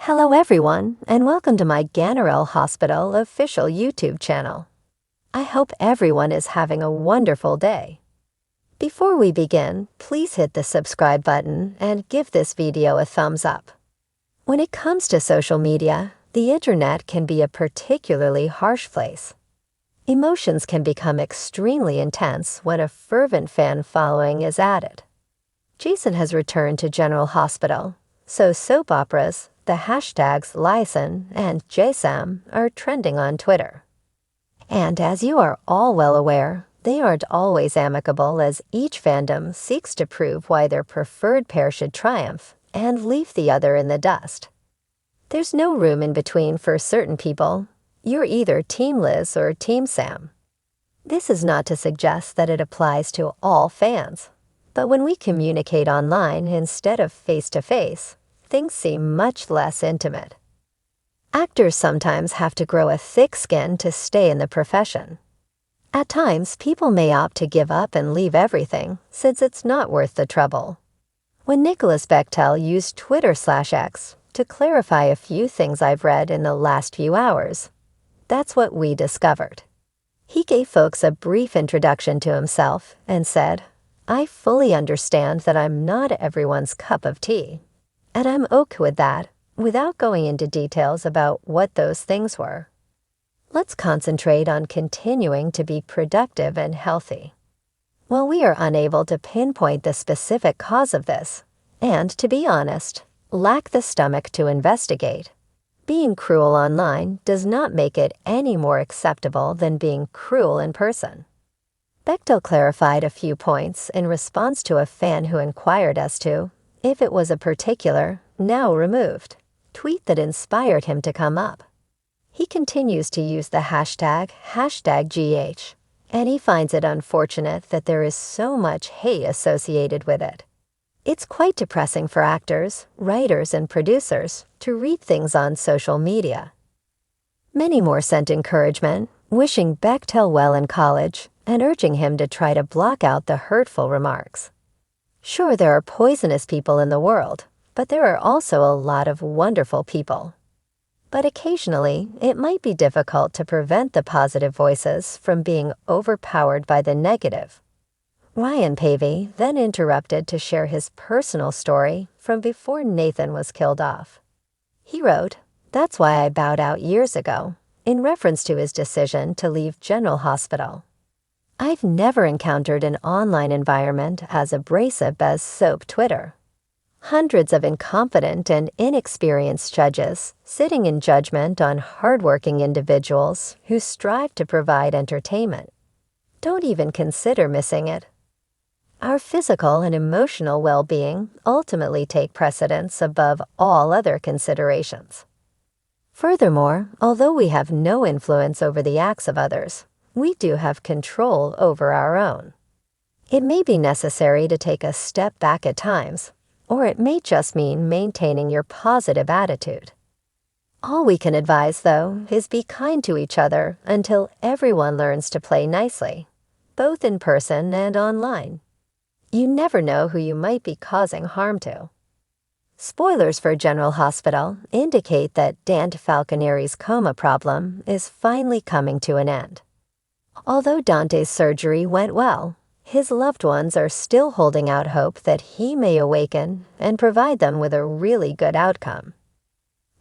Hello everyone, and welcome to my Ganarelle Hospital official YouTube channel. I hope everyone is having a wonderful day. Before we begin, please hit the subscribe button and give this video a thumbs up. When it comes to social media, the internet can be a particularly harsh place. Emotions can become extremely intense when a fervent fan following is added. Jason has returned to General Hospital, so soap operas, the hashtags Lyson and JSAM are trending on Twitter. And as you are all well aware, they aren't always amicable as each fandom seeks to prove why their preferred pair should triumph and leave the other in the dust. There's no room in between for certain people. You're either Team Liz or Team Sam. This is not to suggest that it applies to all fans, but when we communicate online instead of face-to-face, things seem much less intimate. Actors sometimes have to grow a thick skin to stay in the profession. At times, people may opt to give up and leave everything, since it's not worth the trouble. When Nicholas Bechtel used Twitter/X to clarify a few things I've read in the last few hours, that's what we discovered. He gave folks a brief introduction to himself and said, "I fully understand that I'm not everyone's cup of tea. And I'm okay with that, without going into details about what those things were. Let's concentrate on continuing to be productive and healthy." While we are unable to pinpoint the specific cause of this, and to be honest, lack the stomach to investigate, being cruel online does not make it any more acceptable than being cruel in person. Bechtel clarified a few points in response to a fan who inquired as to if it was a particular, now removed, tweet that inspired him to come up. He continues to use the #GH, and he finds it unfortunate that there is so much hate associated with it. It's quite depressing for actors, writers, and producers to read things on social media. Many more sent encouragement, wishing Bechtel well in college and urging him to try to block out the hurtful remarks. Sure, there are poisonous people in the world, but there are also a lot of wonderful people. But occasionally, it might be difficult to prevent the positive voices from being overpowered by the negative. Ryan Pavey then interrupted to share his personal story from before Nathan was killed off. He wrote, "That's why I bowed out years ago," in reference to his decision to leave General Hospital. "I've never encountered an online environment as abrasive as soap Twitter. Hundreds of incompetent and inexperienced judges sitting in judgment on hardworking individuals who strive to provide entertainment. Don't even consider missing it. Our physical and emotional well-being ultimately take precedence above all other considerations. Furthermore, although we have no influence over the acts of others, we do have control over our own. It may be necessary to take a step back at times, or it may just mean maintaining your positive attitude. All we can advise, though, is be kind to each other until everyone learns to play nicely, both in person and online. You never know who you might be causing harm to." Spoilers for General Hospital indicate that Dante Falconeri's coma problem is finally coming to an end. Although Dante's surgery went well, his loved ones are still holding out hope that he may awaken and provide them with a really good outcome.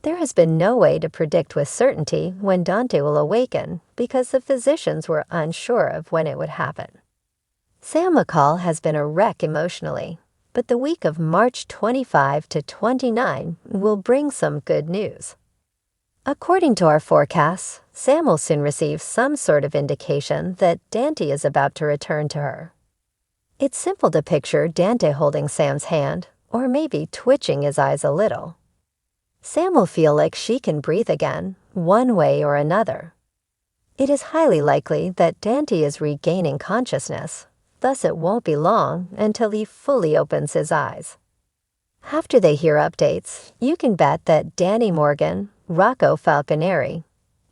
There has been no way to predict with certainty when Dante will awaken because the physicians were unsure of when it would happen. Sam McCall has been a wreck emotionally, but the week of March 25 to 29 will bring some good news. According to our forecasts, Sam will soon receive some sort of indication that Dante is about to return to her. It's simple to picture Dante holding Sam's hand, or maybe twitching his eyes a little. Sam will feel like she can breathe again, one way or another. It is highly likely that Dante is regaining consciousness, thus it won't be long until he fully opens his eyes. After they hear updates, you can bet that Danny Morgan, Rocco Falconeri,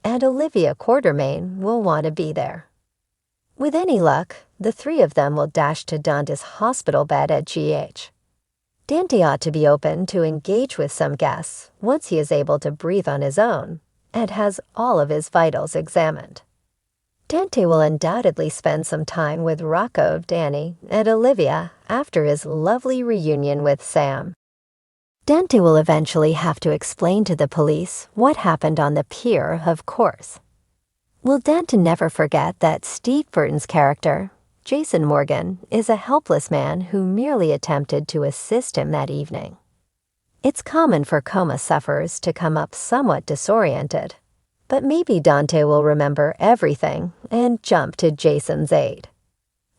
and Olivia Quartermain will want to be there. With any luck, the three of them will dash to Dante's hospital bed at GH. Dante ought to be open to engage with some guests once he is able to breathe on his own and has all of his vitals examined. Dante will undoubtedly spend some time with Rocco, Danny, and Olivia after his lovely reunion with Sam. Dante will eventually have to explain to the police what happened on the pier, of course. Will Dante never forget that Steve Burton's character, Jason Morgan, is a helpless man who merely attempted to assist him that evening? It's common for coma sufferers to come up somewhat disoriented, but maybe Dante will remember everything and jump to Jason's aid.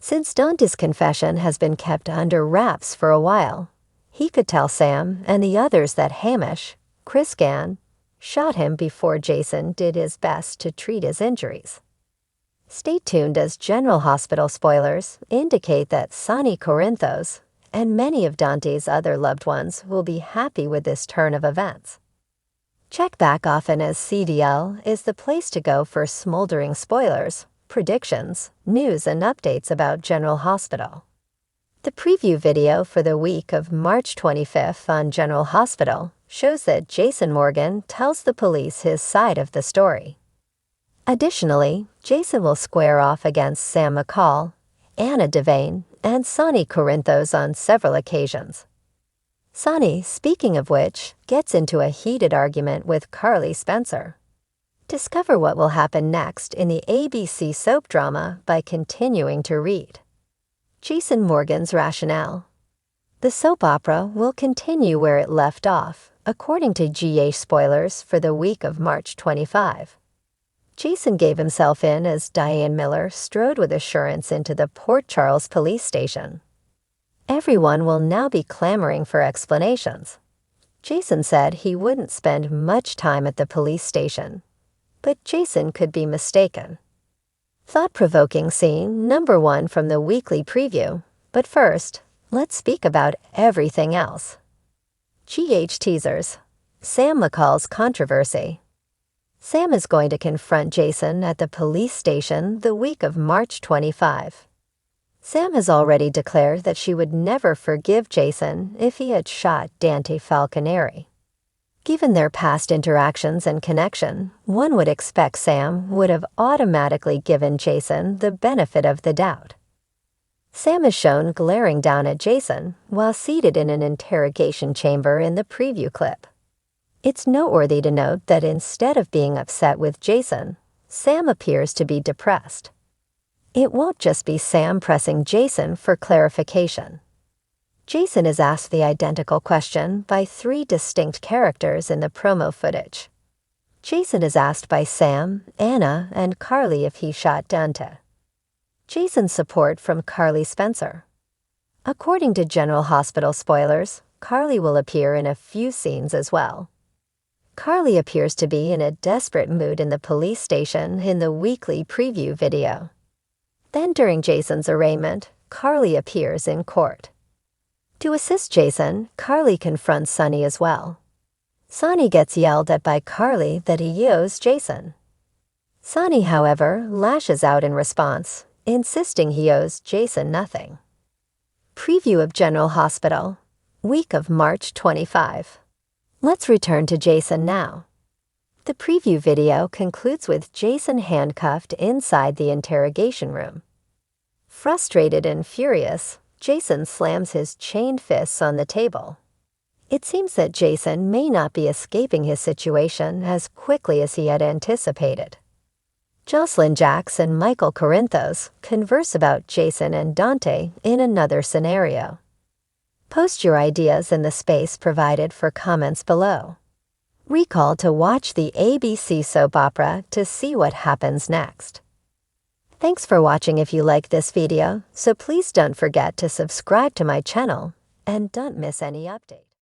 Since Dante's confession has been kept under wraps for a while, he could tell Sam and the others that Hamish, Chris Gann, shot him before Jason did his best to treat his injuries. Stay tuned as General Hospital spoilers indicate that Sonny Corinthos and many of Dante's other loved ones will be happy with this turn of events. Check back often as CDL is the place to go for smoldering spoilers, predictions, news, and updates about General Hospital. The preview video for the week of March 25th on General Hospital shows that Jason Morgan tells the police his side of the story. Additionally, Jason will square off against Sam McCall, Anna Devane, and Sonny Corinthos on several occasions. Sonny, speaking of which, gets into a heated argument with Carly Spencer. Discover what will happen next in the ABC soap drama by continuing to read. Jason Morgan's rationale. The soap opera will continue where it left off, according to GH spoilers for the week of March 25. Jason gave himself in as Diane Miller strode with assurance into the Port Charles police station. Everyone will now be clamoring for explanations. Jason said he wouldn't spend much time at the police station, but Jason could be mistaken. Thought-provoking scene number 1 from the weekly preview, but first, let's speak about everything else. GH teasers. Sam McCall's controversy. Sam is going to confront Jason at the police station the week of March 25. Sam has already declared that she would never forgive Jason if he had shot Dante Falconeri. Given their past interactions and connection, one would expect Sam would have automatically given Jason the benefit of the doubt. Sam is shown glaring down at Jason while seated in an interrogation chamber in the preview clip. It's noteworthy to note that instead of being upset with Jason, Sam appears to be depressed. It won't just be Sam pressing Jason for clarification. Jason is asked the identical question by 3 distinct characters in the promo footage. Jason is asked by Sam, Anna, and Carly if he shot Dante. Jason's support from Carly Spencer. According to General Hospital spoilers, Carly will appear in a few scenes as well. Carly appears to be in a desperate mood in the police station in the weekly preview video. Then during Jason's arraignment, Carly appears in court. To assist Jason, Carly confronts Sonny as well. Sonny gets yelled at by Carly that he owes Jason. Sonny, however, lashes out in response, insisting he owes Jason nothing. Preview of General Hospital, week of March 25. Let's return to Jason now. The preview video concludes with Jason handcuffed inside the interrogation room. Frustrated and furious, Jason slams his chained fists on the table. It seems that Jason may not be escaping his situation as quickly as he had anticipated. Jocelyn Jacks and Michael Corinthos converse about Jason and Dante in another scenario. Post your ideas in the space provided for comments below. Recall to watch the ABC soap opera to see what happens next. Thanks for watching. If you like this video, so please don't forget to subscribe to my channel and don't miss any update.